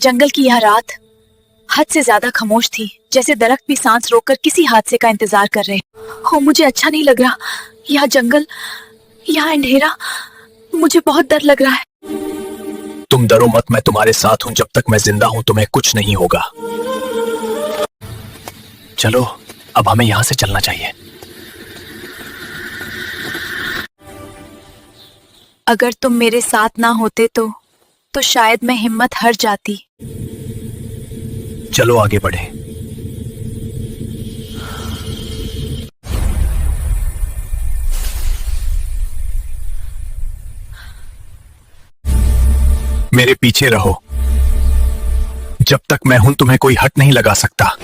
जंगल की यह रात हद से ज्यादा खामोश थी, जैसे दरख्त भी सांस रोककर किसी हादसे का इंतजार कर रहे हो। मुझे अच्छा नहीं लग रहा। यह जंगल, यह अंधेरा, मुझे बहुत डर लग रहा है। तुम डरो मत, मैं तुम्हारे साथ हूं। जब तक मैं जिंदा हूं तुम्हें कुछ नहीं होगा। चलो, अब हमें यहां से चलना चाहिए। अगर तुम मेरे साथ ना होते तो शायद मैं हिम्मत हार जाती। चलो आगे बढ़े। मेरे पीछे रहो। जब तक मैं हूं तुम्हें कोई हट नहीं लगा सकता।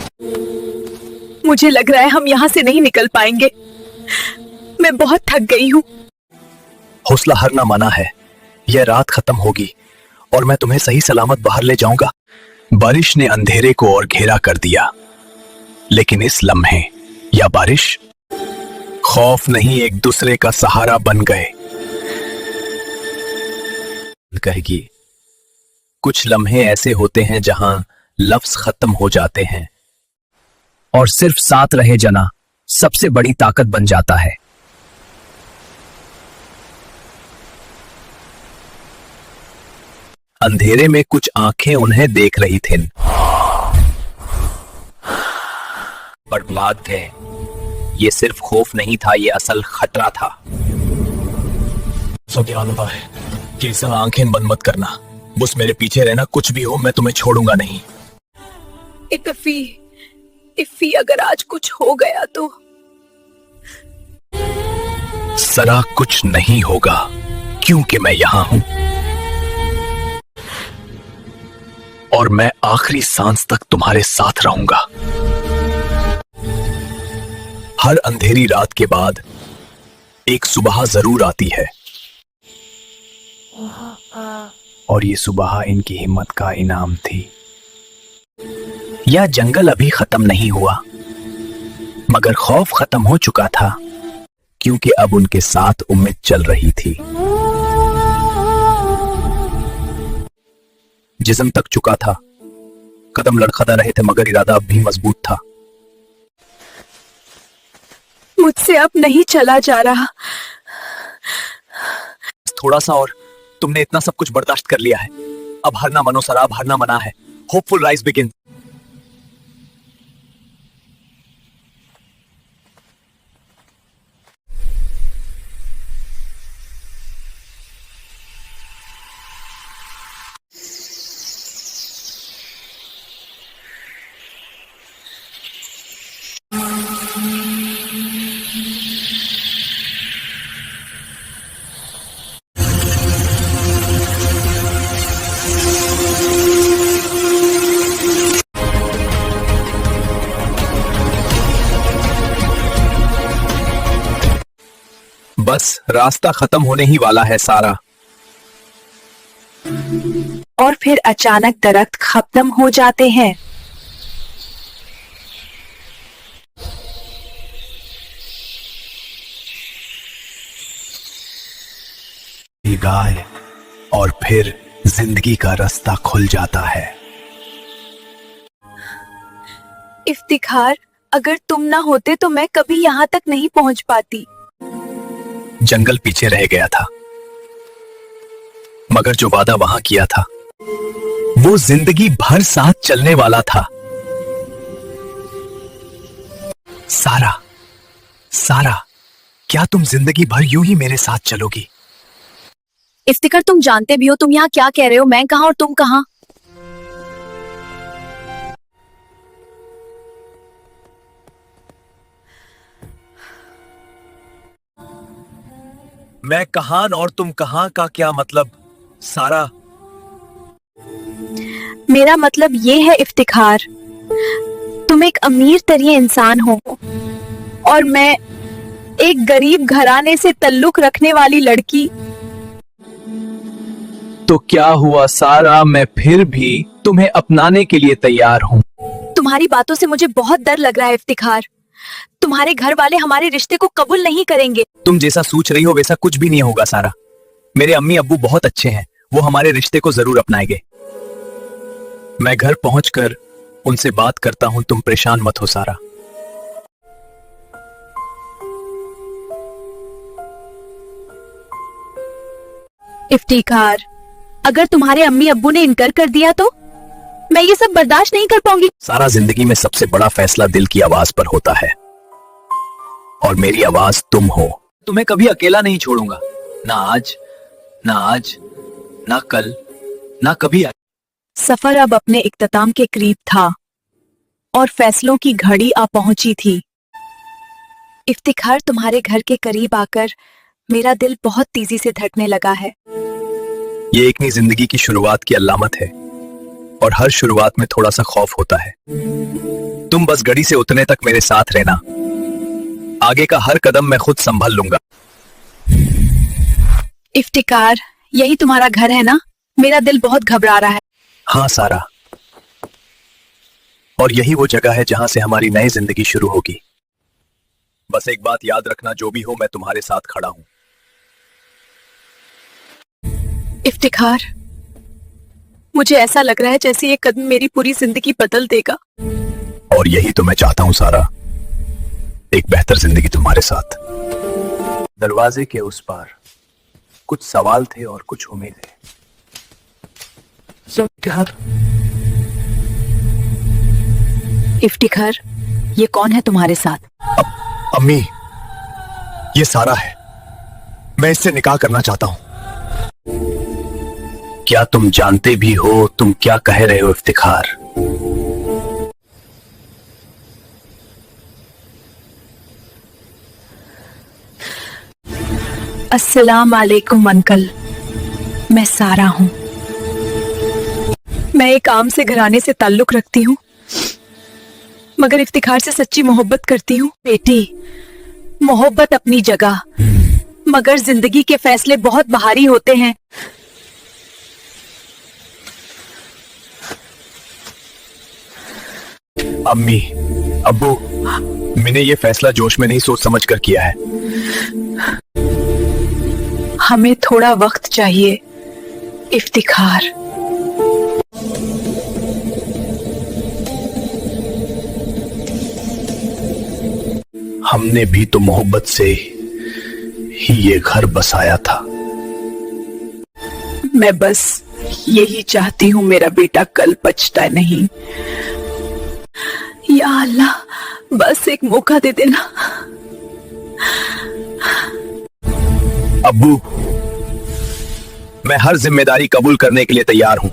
मुझे लग रहा है हम यहाँ से नहीं निकल पाएंगे। मैं बहुत थक गई हूँ। हौसला हारना मना है। यह रात खत्म होगी और मैं तुम्हें सही सलामत बाहर ले जाऊंगा। बारिश ने अंधेरे को और घेरा कर दिया, लेकिन इस लम्हे या बारिश खौफ नहीं, एक दूसरे का सहारा बन गए। कहेगी, कुछ लम्हे ऐसे होते हैं जहां लफ्ज खत्म हो जाते हैं और सिर्फ साथ रहे जना सबसे बड़ी ताकत बन जाता है। अंधेरे में कुछ आंखें उन्हें देख रही थीं। बर्बाद थे। ये सिर्फ खौफ नहीं था, ये असल खतरा था। सब ध्यान होता है कि सब आंखें बंद मत करना। बस मेरे पीछे रहना, कुछ भी हो मैं तुम्हें छोड़ूंगा नहीं। इफ़ी, अगर आज कुछ हो गया तो। सरा, कुछ नहीं होगा क्योंकि मैं यहां हूं और मैं आखिरी सांस तक तुम्हारे साथ रहूंगा। हर अंधेरी रात के बाद एक सुबह जरूर आती है और ये सुबह इनकी हिम्मत का इनाम थी। यह जंगल अभी खत्म नहीं हुआ, मगर खौफ खत्म हो चुका था, क्योंकि अब उनके साथ उम्मीद चल रही थी। जिस्म तक चुका था, कदम लड़खड़ा रहे थे, मगर इरादा अब भी मजबूत था। मुझसे अब नहीं चला जा रहा। थोड़ा सा और, तुमने इतना सब कुछ बर्दाश्त कर लिया है। अब हारना मनो सरा, अब हारना मना है। Hopeful rise begin. बस रास्ता खत्म होने ही वाला है सारा। और फिर अचानक दरख्त खत्म हो जाते हैं। गाय और फिर जिंदगी का रास्ता खुल जाता है। इफ्तिखार, अगर तुम ना होते तो मैं कभी यहाँ तक नहीं पहुँच पाती। जंगल पीछे रह गया था, मगर जो वादा वहां किया था वो जिंदगी भर साथ चलने वाला था। सारा, सारा, क्या तुम जिंदगी भर यूं ही मेरे साथ चलोगी? इफ्तिखार, तुम जानते भी हो तुम यहाँ क्या कह रहे हो। मैं कहाँ और तुम कहाँ? मैं कहां और तुम कहां का क्या मतलब सारा? मेरा मतलब ये है इफ्तिखार, तुम एक अमीर तरीन इंसान हो और मैं एक गरीब घराने से ताल्लुक रखने वाली लड़की। तो क्या हुआ सारा, मैं फिर भी तुम्हें अपनाने के लिए तैयार हूं। तुम्हारी बातों से मुझे बहुत डर लग रहा है इफ्तिखार। तुम्हारे घर वाले हमारे रिश्ते को कबूल नहीं करेंगे। तुम जैसा सोच रही हो वैसा कुछ भी नहीं होगा सारा। मेरे अम्मी अब्बू बहुत अच्छे हैं, वो हमारे रिश्ते को जरूर अपनाएंगे। मैं घर पहुंचकर उनसे बात करता हूं, तुम परेशान मत हो सारा। इफ्तिखार, अगर तुम्हारे अम्मी अब्बू ने इनकार कर दिया तो मैं ये सब बर्दाश्त नहीं कर पाऊंगी। सारा, जिंदगी में सबसे बड़ा फैसला दिल की आवाज पर होता है और मेरी आवाज तुम हो। तुम्हें कभी अकेला नहीं छोड़ूंगा, ना आज, ना कल, ना कभी। सफर अब अपने इख्तिताम के करीब था और फैसलों की घड़ी आ पहुंची थी। इफ्तिखार, तुम्हारे घर के करीब आकर मेरा दिल बहुत तेजी से धड़कने लगा है। ये एक नई जिंदगी की शुरुआत की अलामत है और हर शुरुआत में थोड़ा सा खौफ होता है। तुम बस गाड़ी से उतरने तक मेरे साथ रहना, आगे का हर कदम मैं खुद संभाल लूंगा। इफ्तिखार, यही तुम्हारा घर है ना? मेरा दिल बहुत घबरा रहा है। हाँ सारा, और यही वो जगह है जहां से हमारी नई जिंदगी शुरू होगी। बस एक बात याद रखना, जो भी हो मैं तुम्हारे साथ खड़ा हूं। इफ्तिखार, मुझे ऐसा लग रहा है जैसे ये कदम मेरी पूरी जिंदगी बदल देगा। और यही तो मैं चाहता हूं सारा, एक बेहतर जिंदगी तुम्हारे साथ। दरवाजे के उस पार कुछ सवाल थे और कुछ उम्मीदें। इफ्तिखार, ये कौन है तुम्हारे साथ? अम्मी, ये सारा है। मैं इससे निकाह करना चाहता हूं। क्या तुम जानते भी हो तुम क्या कह रहे हो इफ्तिखार? अस्सलाम वालेकुम अंकल, मैं सारा हूं। मैं एक आम से घराने से ताल्लुक रखती हूँ, मगर इफ्तिखार से सच्ची मोहब्बत करती हूँ। बेटी, मोहब्बत अपनी जगह, मगर जिंदगी के फैसले बहुत बाहरी होते हैं। अम्मी, अब्बू, मैंने ये फैसला जोश में नहीं सोच समझ कर किया है। हमें थोड़ा वक्त चाहिए इफ्तिखार। हमने भी तो मोहब्बत से ही ये घर बसाया था। मैं बस यही चाहती हूँ मेरा बेटा कल पछताए नहीं। या अल्लाह, बस एक मौका दे देना। अब्बू, मैं हर जिम्मेदारी कबूल करने के लिए तैयार हूं।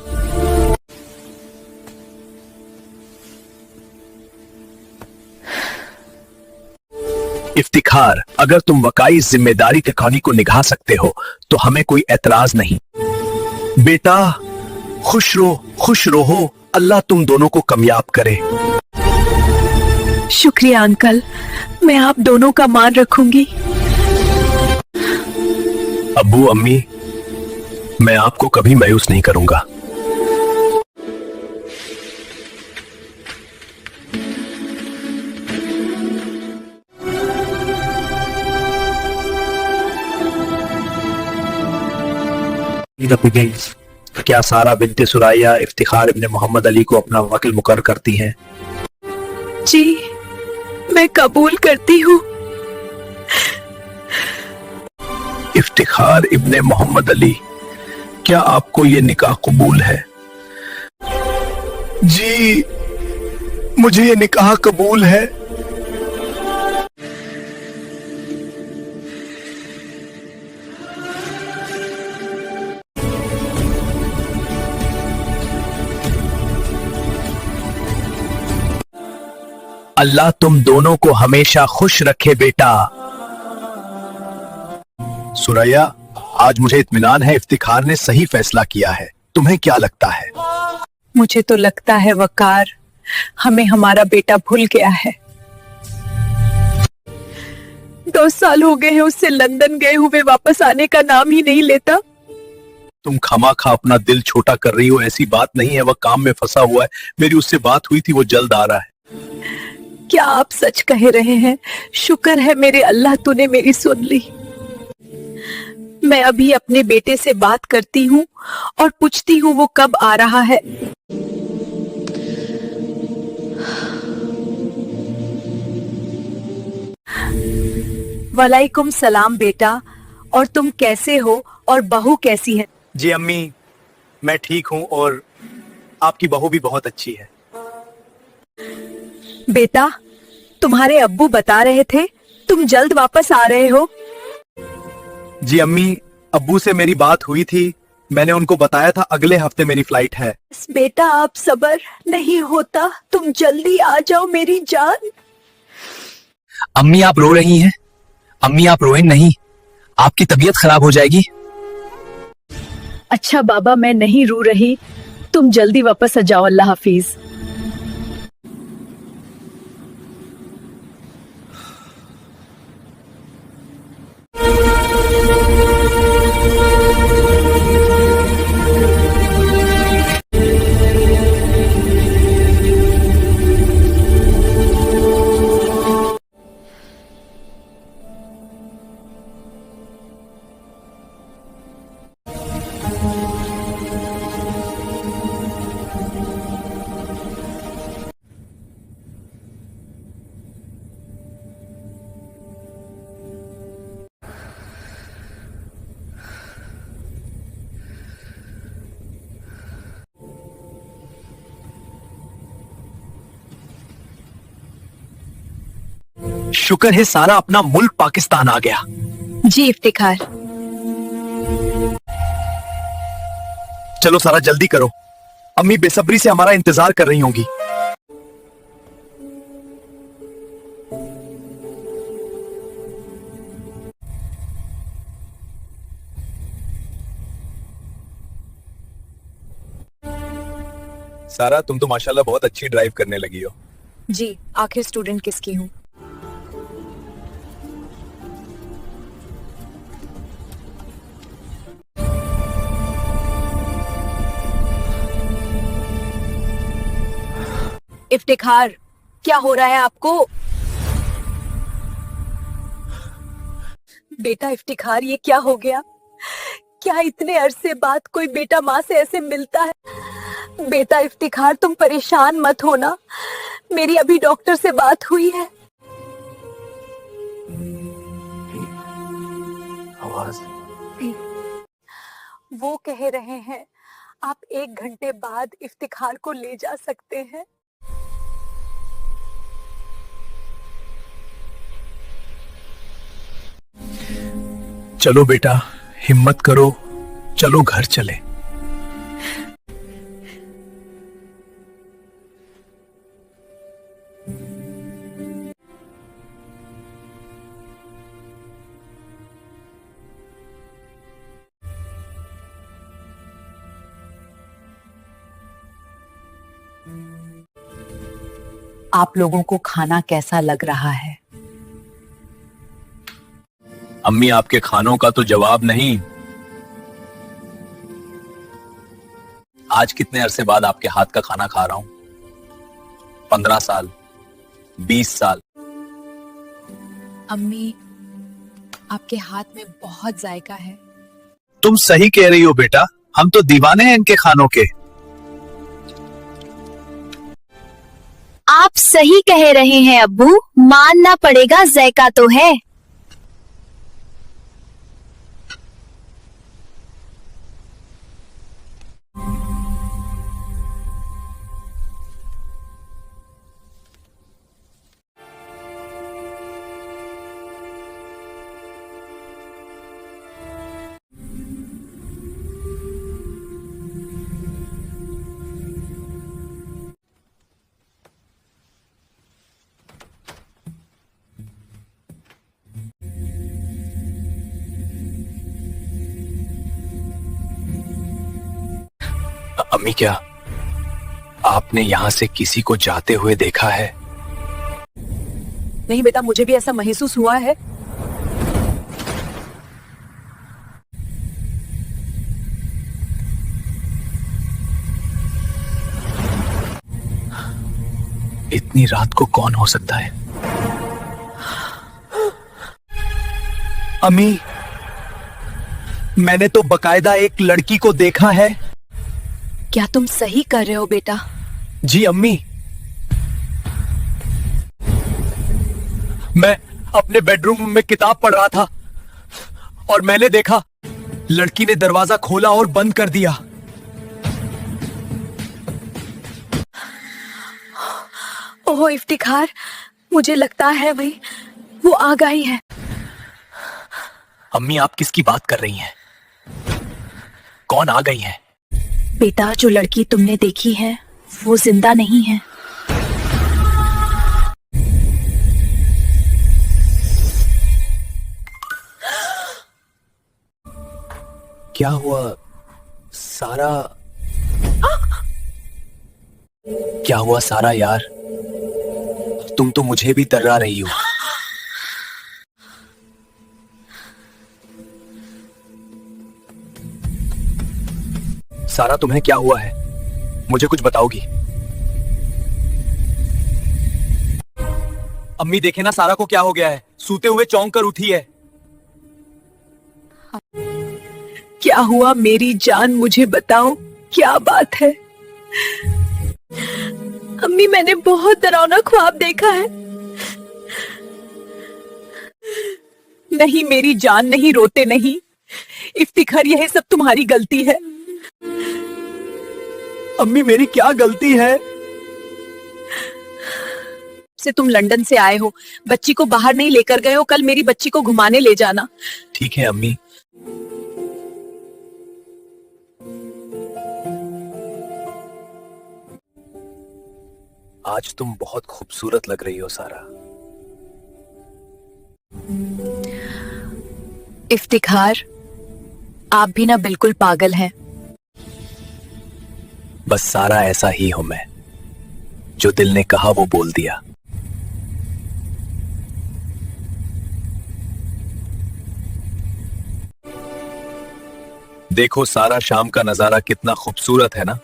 इफ्तिखार, अगर तुम वकाई जिम्मेदारी के कहानी को निभा सकते हो तो हमें कोई एतराज नहीं। बेटा, खुश रहो, अल्लाह तुम दोनों को कामयाब करे। शुक्रिया अंकल, मैं आप दोनों का मान रखूंगी। अब्बू, अम्मी, मैं आपको कभी मायूस नहीं करूंगा। क्या सारा बिन्ते सुराया इफ्तिखार इब्ने मोहम्मद अली को अपना वकील मुकर्रर करती हैं? जी, मैं कबूल करती हूँ। इफ्तिखार इब्ने मोहम्मद अली, क्या आपको ये निकाह कबूल है? जी, मुझे ये निकाह कबूल है। अल्लाह तुम दोनों को हमेशा खुश रखे बेटा। सुरैया, आज मुझे इत्मीनान है इफ्तिखार ने सही फैसला किया है। तुम्हें क्या लगता है? मुझे तो लगता है वकार, हमें हमारा बेटा भूल गया है। 2 साल हो गए हैं उससे लंदन गए हुए, वापस आने का नाम ही नहीं लेता। तुम खामाखा अपना दिल छोटा कर रही हो, ऐसी बात नहीं है। वह काम में फंसा हुआ है। मेरी उससे बात हुई थी, वो जल्द आ रहा है। क्या आप सच कह रहे हैं? शुक्र है मेरे अल्लाह, तूने मेरी सुन ली। मैं अभी अपने बेटे से बात करती हूँ और पूछती हूँ वो कब आ रहा है। वालेकुम सलाम बेटा। और तुम कैसे हो और बहू कैसी है? जी अम्मी, मैं ठीक हूँ और आपकी बहू भी बहुत अच्छी है। बेटा, तुम्हारे अब्बू बता रहे थे तुम जल्द वापस आ रहे हो। जी अम्मी, अब्बू से मेरी बात हुई थी, मैंने उनको बताया था अगले हफ्ते मेरी फ्लाइट है। बेटा अब सबर नहीं होता, तुम जल्दी आ जाओ मेरी जान। अम्मी आप रो रही हैं? अम्मी आप रोएं नहीं, आपकी तबीयत खराब हो जाएगी। अच्छा बाबा, मैं नहीं रो रही, तुम जल्दी वापस आ जाओ। अल्लाह हाफिज। शुक्र है सारा अपना मुल्क पाकिस्तान आ गया। जी इफ्तिखार। चलो सारा जल्दी करो, अम्मी बेसब्री से हमारा इंतजार कर रही होंगी। सारा तुम तो माशाल्लाह बहुत अच्छी ड्राइव करने लगी हो। जी, आखिर स्टूडेंट किसकी हूँ? इफ्तिखार, क्या हो रहा है आपको? बेटा इफ्तिखार, ये क्या हो गया? क्या इतने अरसे बाद कोई बेटा माँ से ऐसे मिलता है? बेटा इफ्तिखार, तुम परेशान मत होना, मेरी अभी डॉक्टर से बात हुई है। आवाज वो कह रहे हैं आप 1 घंटे बाद इफ्तिखार को ले जा सकते हैं। चलो बेटा, हिम्मत करो, चलो घर चले। आप लोगों को खाना कैसा लग रहा है? अम्मी आपके खानों का तो जवाब नहीं। आज कितने अरसे बाद आपके हाथ का खाना खा रहा हूं? 15 साल, 20 साल। अम्मी, आपके हाथ में बहुत जायका है। तुम सही कह रही हो बेटा, हम तो दीवाने हैं इनके खानों के। आप सही कह रहे हैं अब्बू, मानना पड़ेगा, जायका तो है। अम्मी क्या आपने यहां से किसी को जाते हुए देखा है? नहीं बेटा, मुझे भी ऐसा महसूस हुआ है। इतनी रात को कौन हो सकता है? अम्मी, मैंने तो बकायदा एक लड़की को देखा है। क्या तुम सही कर रहे हो बेटा? जी अम्मी, मैं अपने बेडरूम में किताब पढ़ रहा था और मैंने देखा लड़की ने दरवाजा खोला और बंद कर दिया। ओह इफ्तिखार, मुझे लगता है भाई वो आ गई है। अम्मी, आप किसकी बात कर रही हैं? कौन आ गई है? बेटा, जो लड़की तुमने देखी है वो जिंदा नहीं है। क्या हुआ सारा? क्या हुआ सारा यार? तुम तो मुझे भी डरा रही हो। सारा, तुम्हें क्या हुआ है? मुझे कुछ बताओगी? अम्मी देखे ना, सारा को क्या हो गया है? सूते हुए चौंक कर उठी है। क्या हुआ मेरी जान, मुझे बताओ क्या बात है। अम्मी, मैंने बहुत डरावना ख्वाब देखा है। नहीं मेरी जान, नहीं, रोते नहीं। इफ्तिखार, यह सब तुम्हारी गलती है। अम्मी, मेरी क्या गलती है? से तुम लंदन से आए हो, बच्ची को बाहर नहीं लेकर गए हो। कल मेरी बच्ची को घुमाने ले जाना। ठीक है अम्मी। आज तुम बहुत खूबसूरत लग रही हो सारा। इफ्तिखार, आप भी ना बिल्कुल पागल हैं। बस सारा, ऐसा ही हूं मैं। जो दिल ने कहा वो बोल दिया। देखो सारा, शाम का नजारा कितना खूबसूरत है ना?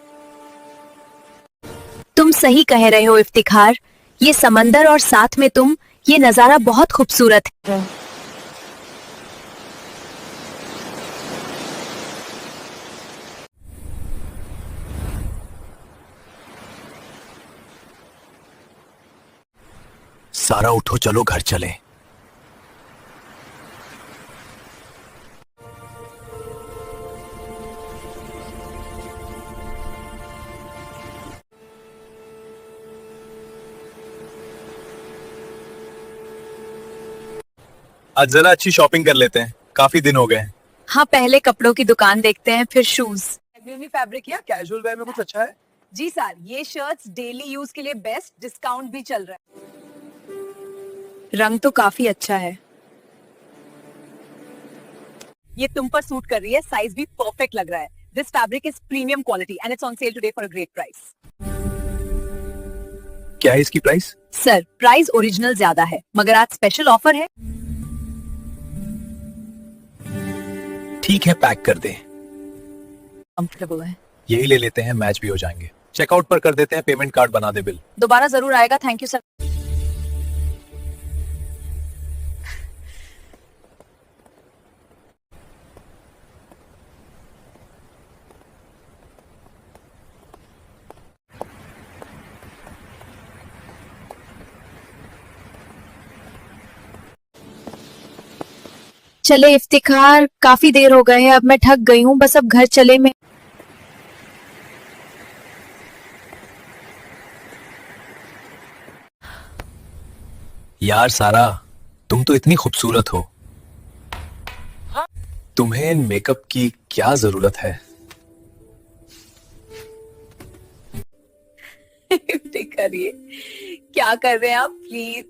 तुम सही कह रहे हो इफ्तिखार, ये समंदर और साथ में तुम, ये नजारा बहुत खूबसूरत है। सारा उठो, चलो घर चलें। आज जरा अच्छी शॉपिंग कर लेते हैं, काफी दिन हो गए हैं। हाँ, पहले कपड़ों की दुकान देखते हैं, फिर शूज। फैब्रिक या कैजुअल वेयर में कुछ अच्छा है? जी सर, ये शर्ट्स डेली यूज के लिए बेस्ट, डिस्काउंट भी चल रहा है। रंग तो काफी अच्छा है। ये तुम पर सूट कर रही है, साइज भी परफेक्ट लग रहा है। This fabric is premium quality and it's on sale today for a great price. क्या है इसकी प्राइस? सर, प्राइस ओरिजिनल ज्यादा है, मगर आज स्पेशल ऑफर है। ठीक है, पैक कर दें। कंफर्टेबल है। यही ले लेते हैं, मैच भी हो जाएंगे। चेकआउट पर कर देते हैं, पेमेंट कार्ड बना दे बिल। दोबारा जरूर आएगा। Thank you sir. चले इफ्तिखार, काफी देर हो गए है, अब मैं थक गई हूँ, बस अब घर चले। मैं यार सारा, तुम तो इतनी खूबसूरत हो। तुम्हें मेकअप की क्या जरूरत है? करिए, क्या कर रहे हैं आप, प्लीज।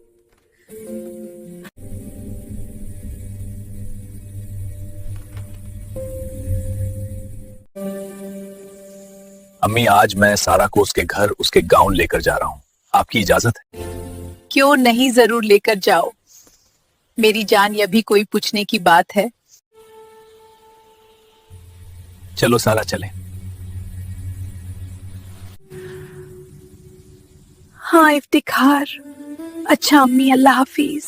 अम्मी, आज मैं सारा को उसके घर, उसके गांव लेकर जा रहा हूँ। आपकी इजाजत है? क्यों नहीं, जरूर लेकर जाओ मेरी जान, यह भी कोई पूछने की बात है। चलो सारा, चलें। हाँ इफ्तिखार। अच्छा अम्मी, अल्लाह हाफिज।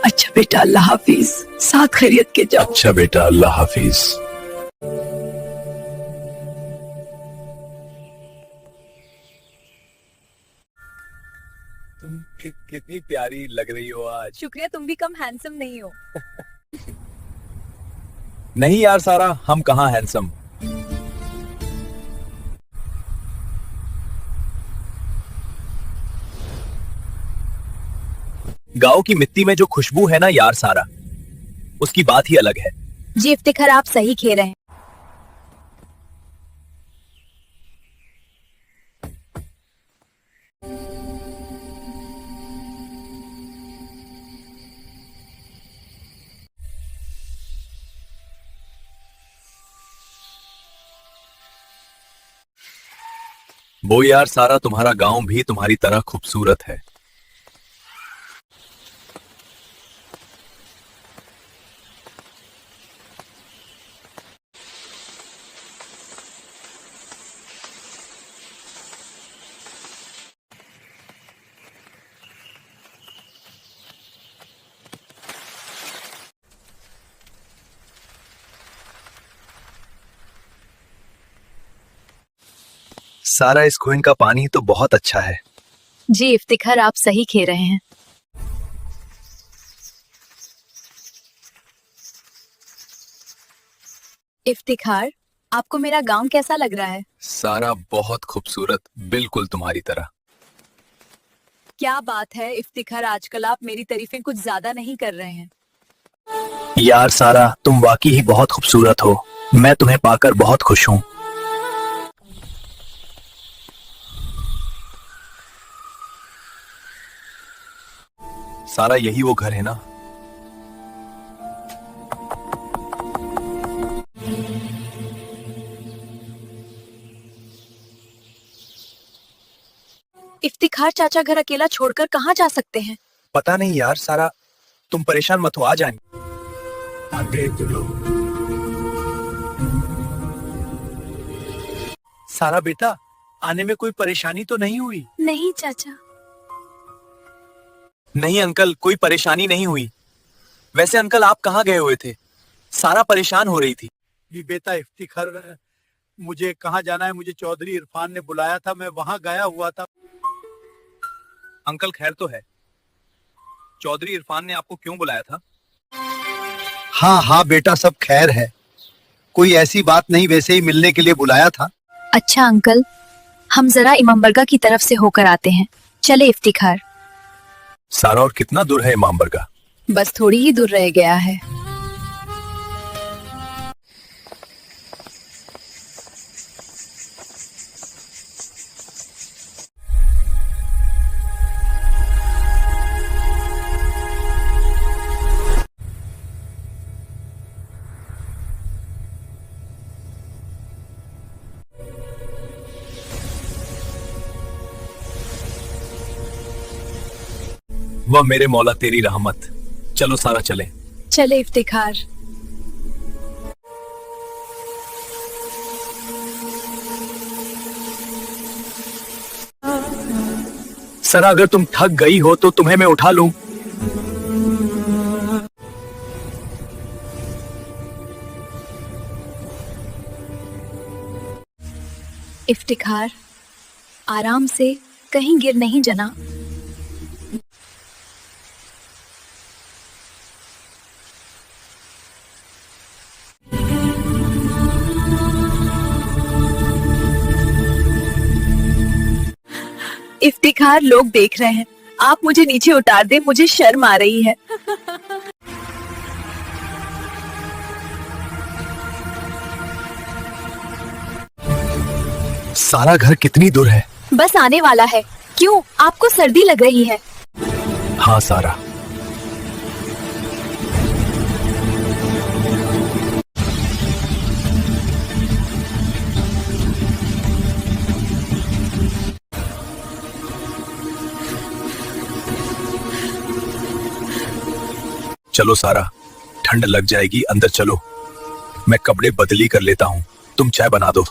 अच्छा बेटा, अल्लाह हाफिज। साथ खैरियत के जाओ। अच्छा बेटा, अल्लाह हाफिज। तुम कितनी प्यारी लग रही हो आज। शुक्रिया, तुम भी कम हैंडसम नहीं हो। नहीं यार सारा, हम कहाँ हैंडसम। गांव की मिट्टी में जो खुशबू है ना यार सारा, उसकी बात ही अलग है। जी इफ्तिखार, आप सही कह रहे हैं। वो यार सारा, तुम्हारा गांव भी तुम्हारी तरह खूबसूरत है। सारा, इस कुएं का पानी तो बहुत अच्छा है। जी इफ्तिखार, आप सही कह रहे हैं। इफ्तिखार, आपको मेरा गांव कैसा लग रहा है? सारा बहुत खूबसूरत, बिल्कुल तुम्हारी तरह। क्या बात है इफ्तिखार, आजकल आप मेरी तारीफें कुछ ज्यादा नहीं कर रहे हैं। यार सारा, तुम वाकई ही बहुत खूबसूरत हो। मैं तुम्हें पाकर बहुत खुश हूँ। सारा, यही वो घर है ना? इफ्तिखार चाचा घर अकेला छोड़कर कहाँ जा सकते हैं? पता नहीं यार सारा, तुम परेशान मत हो, आ जाएंगे। सारा बेटा, आने में कोई परेशानी तो नहीं हुई? नहीं चाचा। नहीं अंकल, कोई परेशानी नहीं हुई। वैसे अंकल, आप कहाँ गए हुए थे? सारा परेशान हो रही थी। जी बेटा इफ्तिखार, मुझे कहाँ जाना है, मुझे चौधरी इरफान ने बुलाया था, मैं वहां गया हुआ था। अंकल खैर तो है? चौधरी इरफान ने आपको क्यों बुलाया था? हाँ हाँ बेटा, सब खैर है, कोई ऐसी बात नहीं, वैसे ही मिलने के लिए बुलाया था। अच्छा अंकल, हम जरा इमामबाड़ा की तरफ से होकर आते हैं। चले इफ्तिखार। सारा, और कितना दूर है इमामबाड़ा? बस थोड़ी ही दूर रह गया है। वह मेरे मौला तेरी रहमत। चलो सारा, चले। चले इफ्तिखार। सारा, अगर तुम थक गई हो तो तुम्हें मैं उठा लूं। इफ्तिखार, आराम से, कहीं गिर नहीं जना। इफ्तिखार, लोग देख रहे हैं, आप मुझे नीचे उतार दे, मुझे शर्म आ रही है। सारा, घर कितनी दूर है? बस आने वाला है। क्यों, आपको सर्दी लग रही है? हाँ सारा। चलो सारा, ठंड लग जाएगी, अंदर चलो। मैं कपड़े बदली कर लेता हूँ, तुम चाय बना दो।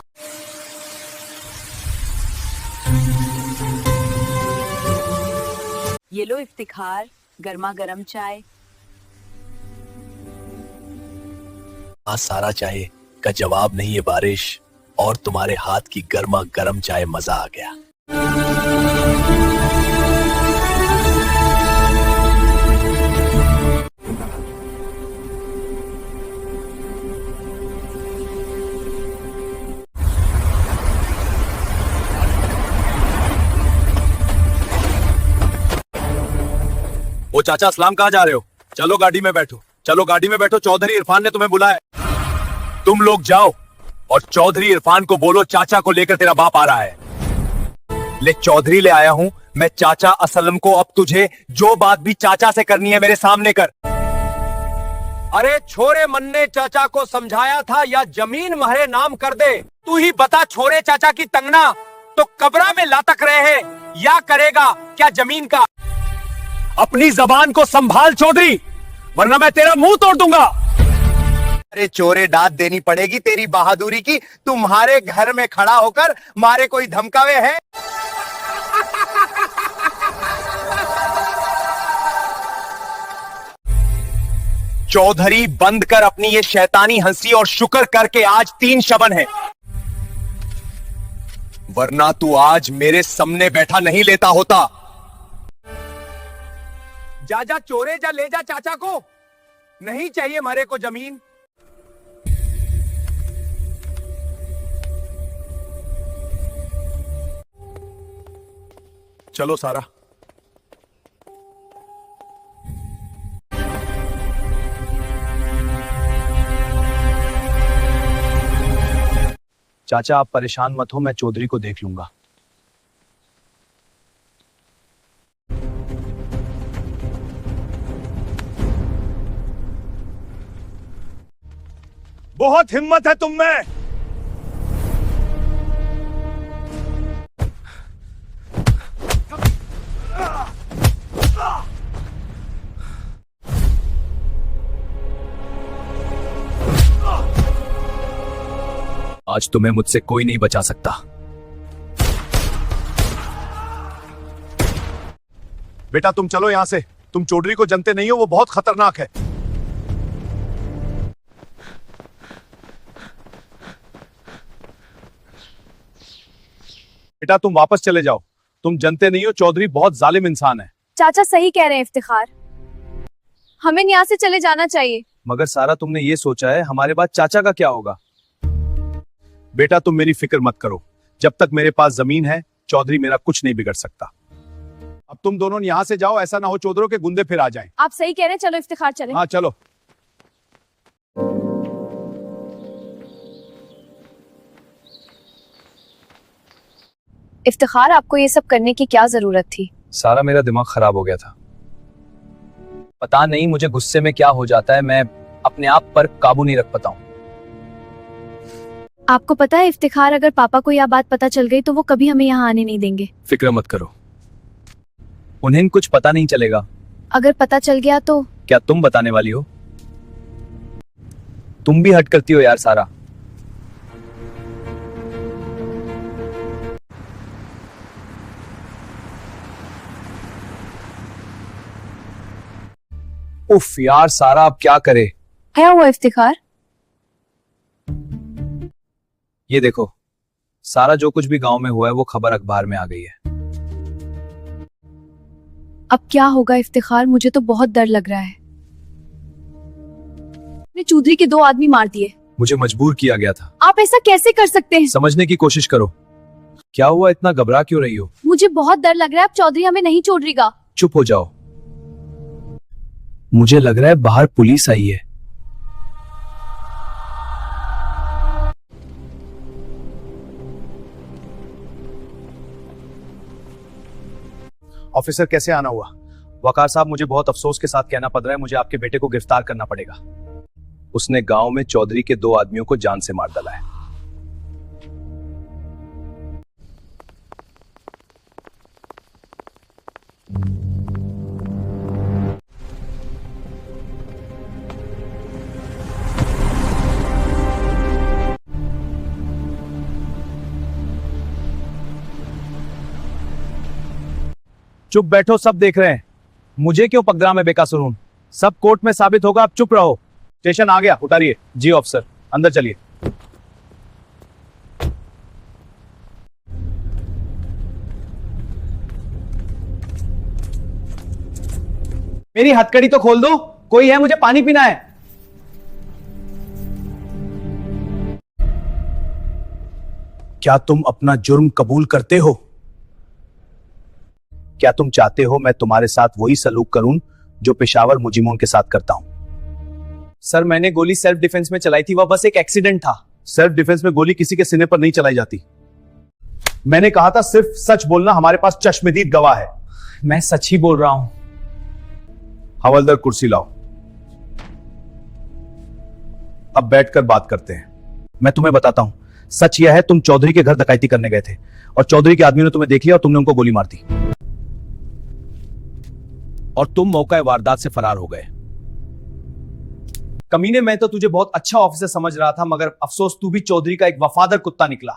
ये लो इफ्तिखार, गर्मा गर्म चाय। आज सारा, चाय का जवाब नहीं है बारिश, और तुम्हारे हाथ की गर्मा गर्म चाय, मजा आ गया। ओ चाचा, अस्सलाम, कहाँ जा रहे हो? चलो गाड़ी में बैठो, चलो गाड़ी में बैठो, चौधरी इरफान ने तुम्हें बुलाया। तुम लोग जाओ और चौधरी इरफान को बोलो चाचा को लेकर तेरा बाप आ रहा है। ले चौधरी ले आया हूं मैं, चाचा असलम को। अब तुझे जो बात भी चाचा से करनी है मेरे सामने कर। अरे छोरे मन ने चाचा को समझाया था या जमीन महरे नाम कर दे। तू ही बता, छोरे चाचा की तंगना तो कब्रा में लातक रहे हैं या करेगा क्या जमीन का? अपनी जबान को संभाल चौधरी, वरना मैं तेरा मुंह तोड़ दूंगा। अरे चोरे, दाद देनी पड़ेगी तेरी बहादुरी की। तुम्हारे घर में खड़ा होकर मारे कोई धमकावे है? चौधरी बंद कर अपनी ये शैतानी हंसी और शुक्र करके आज 3 शबन है, वरना तू आज मेरे सामने बैठा नहीं लेता होता। जा जा चोरे, जा ले जा चाचा को। नहीं चाहिए मारे को जमीन। चलो सारा। चाचा आप परेशान मत हो, मैं चौधरी को देख लूंगा। बहुत हिम्मत है तुम में। आज तुम्हें मुझसे कोई नहीं बचा सकता। बेटा तुम चलो यहां से। तुम चौधरी को जानते नहीं हो, वो बहुत खतरनाक है। बेटा तुम वापस चले जाओ। तुम जानते नहीं हो, चौधरी बहुत जालिम इंसान है। चाचा सही कह रहे हैं इफ्तिखार, हमें यहाँ से चले जाना चाहिए। मगर सारा तुमने ये सोचा है हमारे बाद चाचा का क्या होगा? बेटा तुम मेरी फिक्र मत करो, जब तक मेरे पास जमीन है चौधरी मेरा कुछ नहीं बिगड़ सकता। अब तुम दोनों यहाँ से जाओ, ऐसा ना हो चौधरी के गुंडे फिर आ जाएं। आप सही कह रहे हैं, चलो इफ्तिखार चले। हाँ चलो। इफ्तिखार आपको ये सब करने की क्या जरूरत थी? सारा मेरा दिमाग खराब हो गया था। पता नहीं मुझे गुस्से में क्या हो जाता है, मैं अपने आप पर काबू नहीं रख पाता हूँ। आपको पता है इफ्तिखार, अगर पापा को यह बात पता चल गई तो वो कभी हमें यहाँ आने नहीं देंगे। फिक्र मत करो, उन्हें कुछ पता नहीं चलेगा। अगर पता चल गया तो? क्या तुम बताने वाली हो? तुम भी हट करती हो यार सारा। उफ यार सारा, अब क्या करे? क्या हुआ इफ्तिखार? ये देखो सारा, जो कुछ भी गांव में हुआ है वो खबर अखबार में आ गई है। अब क्या होगा इफ्तिखार? मुझे तो बहुत डर लग रहा है। ने चौधरी के 2 आदमी मार दिए। मुझे मजबूर किया गया था। आप ऐसा कैसे कर सकते हैं? समझने की कोशिश करो। क्या हुआ, इतना घबरा क्यों रही हो? मुझे बहुत डर लग रहा है, अब चौधरी हमें नहीं छोड़ेगा। चुप हो जाओ। मुझे लग रहा है बाहर पुलिस आई है। ऑफिसर कैसे आना हुआ? वकार साहब, मुझे बहुत अफसोस के साथ कहना पड़ रहा है, मुझे आपके बेटे को गिरफ्तार करना पड़ेगा। उसने गांव में चौधरी के 2 आदमियों को जान से मार डाला है। चुप बैठो, सब देख रहे हैं। मुझे क्यों पगडा में बेकसूर हूं? सब कोर्ट में साबित होगा, आप चुप रहो। स्टेशन आ गया, उतारिए। जी ऑफिसर, अंदर चलिए। मेरी हथकड़ी तो खोल दो, कोई है, मुझे पानी पीना है। क्या तुम अपना जुर्म कबूल करते हो? क्या तुम चाहते हो मैं तुम्हारे साथ वही सलूक करूं जो पेशावर मुजिमों के साथ करता हूं। सर मैंने गोली सेल्फ डिफेंस में चलाई थी, वह बस एक एक्सीडेंट था। सेल्फ डिफेंस में गोली किसी के सीने पर नहीं चलाई जाती। मैंने कहा था सिर्फ सच बोलना, हमारे पास चश्मदीद गवाह है। मैं सच ही बोल रहा हूं। हवलदार कुर्सी लाओ, अब बैठकर बात करते हैं। मैं तुम्हें बताता हूं, सच यह है तुम चौधरी के घर डकैती करने गए थे और चौधरी के आदमियों ने तुम्हें देख लिया और तुमने उनको गोली मार दी और तुम मौका वारदात से फरार हो गए। कमीने, मैं तो तुझे बहुत अच्छा ऑफिसर समझ रहा था, मगर अफसोस तू भी चौधरी का एक वफादार कुत्ता निकला।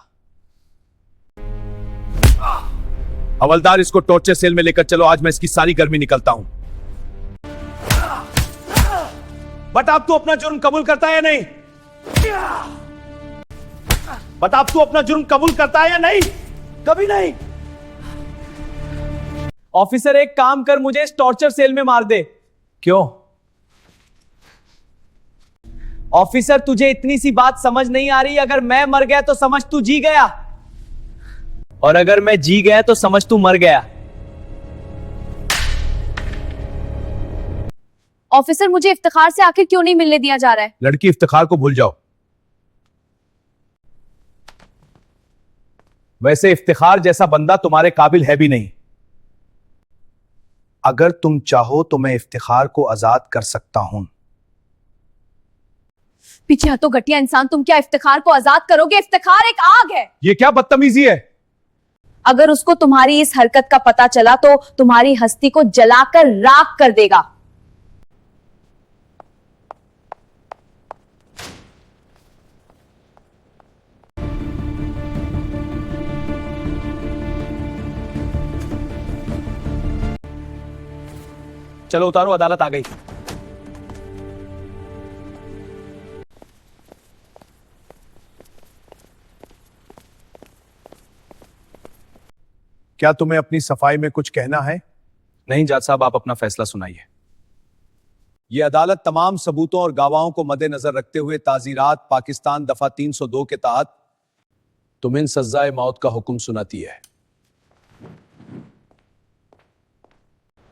हवलदार इसको टॉर्चर सेल में लेकर चलो, आज मैं इसकी सारी गर्मी निकलता हूं। बट अब तू अपना जुर्म कबूल करता है या नहीं? बट अब तू अपना जुर्म कबूल करता है या नहीं? कभी नहीं। ऑफिसर एक काम कर, मुझे इस टॉर्चर सेल में मार दे। क्यों? ऑफिसर तुझे इतनी सी बात समझ नहीं आ रही? अगर मैं मर गया तो समझ तू जी गया, और अगर मैं जी गया तो समझ तू मर गया। ऑफिसर मुझे इफ्तिखार से आखिर क्यों नहीं मिलने दिया जा रहा है? लड़की इफ्तिखार को भूल जाओ। वैसे इफ्तिखार जैसा बंदा तुम्हारे काबिल है भी नहीं। अगर तुम चाहो तो मैं इफ्तिखार को आजाद कर सकता हूं। पीछे हटो घटिया इंसान, तुम क्या इफ्तिखार को आजाद करोगे? इफ्तिखार एक आग है। ये क्या बदतमीजी है? अगर उसको तुम्हारी इस हरकत का पता चला तो तुम्हारी हस्ती को जलाकर राख कर देगा। चलो उतारो, अदालत आ गई। क्या तुम्हें अपनी सफाई में कुछ कहना है? नहीं जज साहब, आप अपना फैसला सुनाइए। यह अदालत तमाम सबूतों और गवाहों को मद्देनजर रखते हुए ताजीरात पाकिस्तान दफा 302 के तहत तुम्हें सजाए मौत का हुक्म सुनाती है।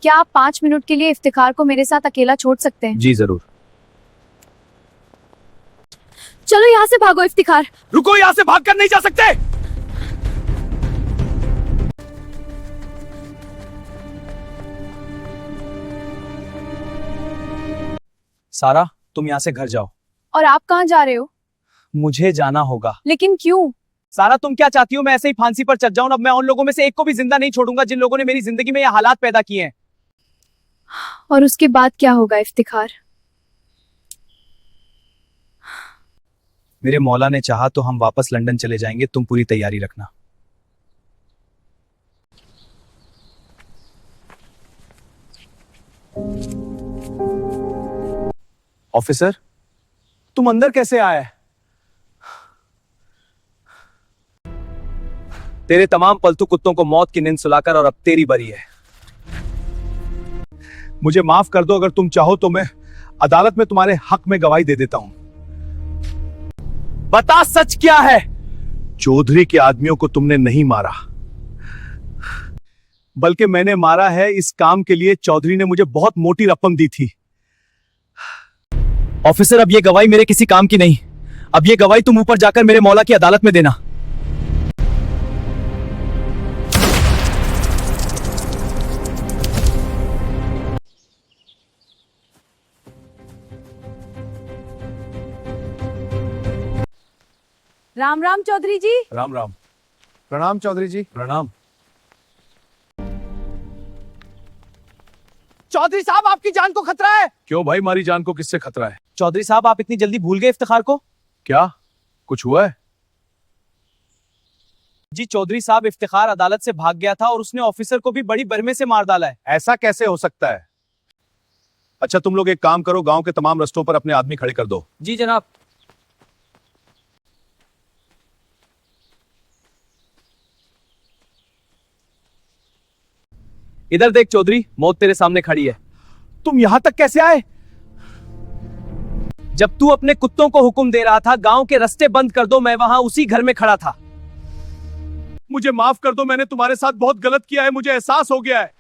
क्या आप 5 मिनट के लिए इफ्तिखार को मेरे साथ अकेला छोड़ सकते हैं? जी जरूर। चलो यहाँ से भागो इफ्तिखार। रुको, यहां से भागकर नहीं जा सकते। सारा, तुम यहां से घर जाओ। और आप कहाँ जा रहे हो? मुझे जाना होगा। लेकिन क्यों? सारा, तुम क्या चाहती हो मैं ऐसे ही फांसी पर चढ़ जाऊं? अब मैं उन लोगों में से एक को भी जिंदा नहीं छोड़ूंगा जिन लोगों ने मेरी जिंदगी में ये हालात पैदा किए हैं। और उसके बाद क्या होगा इफ्तिखार? मेरे मौला ने चाहा तो हम वापस लंदन चले जाएंगे, तुम पूरी तैयारी रखना। ऑफिसर, तुम अंदर कैसे आए? तेरे तमाम पलतू कुत्तों को मौत की नींद सुलाकर और अब तेरी बारी है। मुझे माफ कर दो, अगर तुम चाहो तो मैं अदालत में तुम्हारे हक में गवाही दे देता हूं। बता सच क्या है? चौधरी के आदमियों को तुमने नहीं मारा, बल्कि मैंने मारा है। इस काम के लिए चौधरी ने मुझे बहुत मोटी रकम दी थी। ऑफिसर, अब ये गवाही मेरे किसी काम की नहीं। अब ये गवाही तुम ऊपर जाकर मेरे मौला की अदालत में देना। राम राम चौधरी जी। राम राम। प्रणाम चौधरी जी। प्रणाम। चौधरी साहब, आपकी जान को खतरा है। क्यों भाई, हमारी जान को किससे खतरा है? चौधरी साहब, आप इतनी जल्दी भूल गए इफ्तिखार को? क्या कुछ हुआ है? जी चौधरी साहब, इफ्तिखार अदालत से भाग गया था और उसने ऑफिसर को भी बड़ी बरमे से मार डाला है। ऐसा कैसे हो सकता है? अच्छा, तुम लोग एक काम करो, गांव के तमाम रस्तों पर अपने आदमी खड़े कर दो। जी जनाब। इधर देख चौधरी, मौत तेरे सामने खड़ी है। तुम यहां तक कैसे आए? जब तू अपने कुत्तों को हुक्म दे रहा था गांव के रास्ते बंद कर दो, मैं वहां उसी घर में खड़ा था। मुझे माफ कर दो, मैंने तुम्हारे साथ बहुत गलत किया है, मुझे एहसास हो गया है।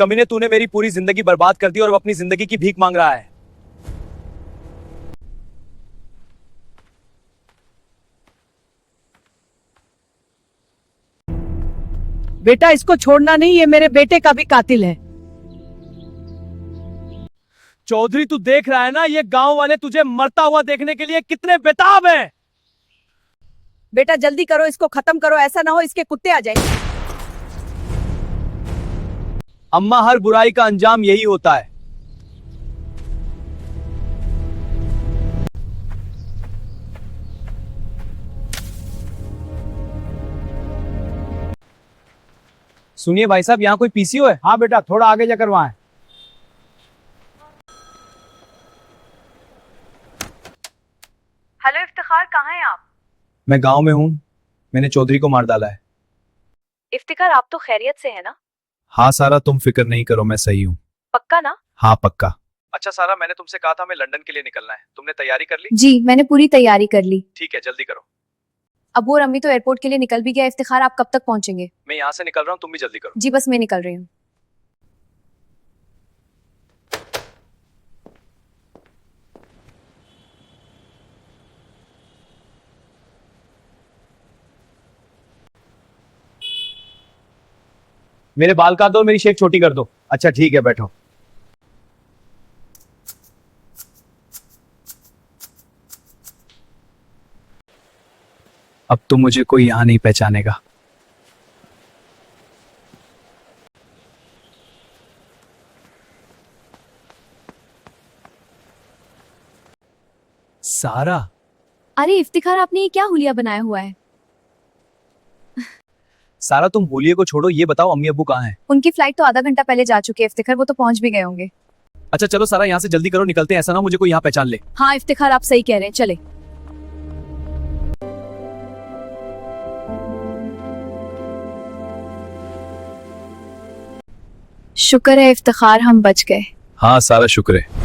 कमीने, तूने मेरी पूरी जिंदगी बर्बाद कर दी और अब अपनी जिंदगी की भीख मांग रहा है। बेटा इसको छोड़ना नहीं, ये मेरे बेटे का भी कातिल है। चौधरी तू देख रहा है ना, ये गांव वाले तुझे मरता हुआ देखने के लिए कितने बेताब हैं। बेटा जल्दी करो, इसको खत्म करो, ऐसा ना हो इसके कुत्ते आ जाए। अम्मा, हर बुराई का अंजाम यही होता है। सुनिए भाई साहब, यहाँ कोई पीसीओ है? हाँ बेटा, थोड़ा आगे जाकर वहां है। हेलो इफ्तिखार, कहाँ हैं आप? मैं गांव में हूँ। मैंने चौधरी को मार डाला है। इफ्तिखार, आप तो खैरियत से है ना? हाँ सारा, तुम फिक्र नहीं करो, मैं सही हूँ। पक्का ना? हाँ पक्का। अच्छा सारा, मैंने तुमसे कहा था मैं लंदन के लिए निकलना है, तुमने तैयारी कर ली? जी मैंने पूरी तैयारी कर ली। ठीक है, जल्दी करो। अबू और अम्मी तो एयरपोर्ट के लिए निकल भी गया। इफ्तिखार आप कब तक पहुंचेंगे? मैं यहाँ से निकल रहा हूँ, तुम भी जल्दी करो। जी बस मैं निकल रही हूँ। मेरे बाल काट दो और मेरी शेप छोटी कर दो। अच्छा ठीक है, बैठो। अब तो मुझे कोई यहाँ नहीं पहचानेगा। सारा, अरे इफ्तिखार आपने ये क्या हुलिया बनाया हुआ है? सारा तुम होलिये को छोड़ो, ये बताओ अम्मी अब्बू कहाँ हैं? उनकी फ्लाइट तो आधा घंटा पहले जा चुकी है इफ्तिखार, वो तो पहुंच भी गए होंगे। अच्छा चलो सारा, यहाँ से जल्दी करो, निकलते हैं, ऐसा ना हो मुझे कोई यहाँ पहचान ले। हाँ इफ्तिखार आप सही कह रहे हैं, चले। शुक्र है इफ्तिखार हम बच गए। हाँ सारा, शुक्र है।